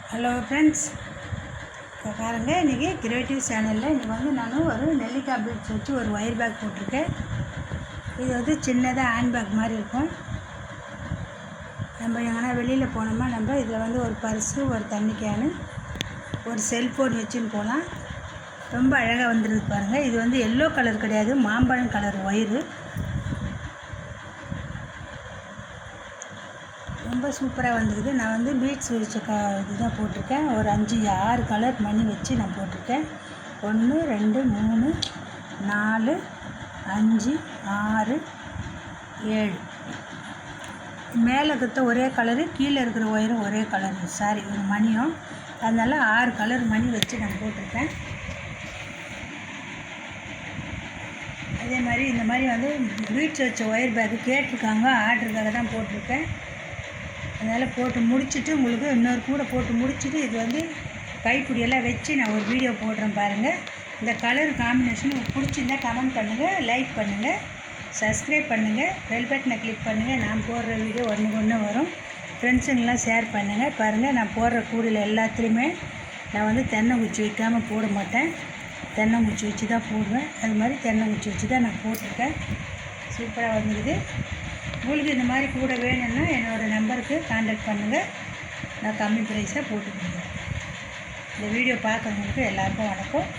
Hello friends, பாருங்கள். இன்றைக்கி creative சேனலில் இன்றைக்கி நான் ஒரு நெல்லிக்காய் பீட்ஸ் வச்சு ஒரு ஒயர் பேக் போட்டிருக்கேன். இது சின்னதாக ஹேண்ட் பேக் மாதிரி இருக்கும். நம்ம எங்கன்னா வெளியில் போனோம்னா நம்ம இதில் ஒரு பர்ஸு, ஒரு தண்ணி கேனு, ஒரு செல்ஃபோன் வச்சுன்னு போகலாம். ரொம்ப அழகாக வந்துடுது பாருங்கள். இது எல்லோ கலர் கிடையாது, மாம்பழம் கலர் ஒயரு. ரொம்ப சூப்பராக வந்துருக்குது. நான் பீட்ஸ் வச்ச இதுதான் போட்டிருக்கேன். ஒரு 5-6 கலர் மணி வச்சு நான் போட்டிருக்கேன். 1 2 3 4 5 6 7 மேலே இருக்கிற ஒரே கலரு, கீழே இருக்கிற ஒயரும் ஒரே கலரு. சாரி, ஒரு மணியும். அதனால் 6 கலர் மணி வச்சு நான் போட்டிருக்கேன். அதே மாதிரி இந்த மாதிரி பீட்ஸ் வச்ச ஒயர் பேக்கு கேட்டிருக்காங்க, ஆர்டருக்காக தான் போட்டிருக்கேன். அதனால் போட்டு முடிச்சுட்டு உங்களுக்கு இன்னொரு கூட போட்டு முடிச்சுட்டு இது கைப்பிடியெல்லாம் வச்சு நான் ஒரு வீடியோ போடுறேன் பாருங்கள். இந்த கலர் காம்பினேஷன் உங்களுக்கு பிடிச்சிருந்தால் கமெண்ட் பண்ணுங்கள், லைக் பண்ணுங்கள், சப்ஸ்கிரைப் பண்ணுங்கள், பெல் பட்டனை கிளிக் பண்ணுங்கள். நான் போடுற வீடியோ ஒன்று வரும். ஃப்ரெண்ட்ஸுங்கெல்லாம் ஷேர் பண்ணுங்கள். பாருங்கள், நான் போடுற கூடையில் எல்லாத்துலேயுமே நான் தென்னங்குச்சி வைக்காமல் போட மாட்டேன். தென்னங்குச்சி வச்சு தான் போடுவேன். அது மாதிரி தென்னங்குச்சி வச்சு தான் நான் போட்டிருக்கேன். சூப்பராக வந்துடுது. உங்களுக்கு இந்த மாதிரி கூட வேணும்னா என்னோடய நம்பருக்கு கான்டாக்ட் பண்ணுங்கள். நான் கம்மி ப்ரைஸாக போட்டு கொடுக்குறேன். இந்த வீடியோ பார்க்குறவங்களுக்கு எல்லாருக்கும் வணக்கம்.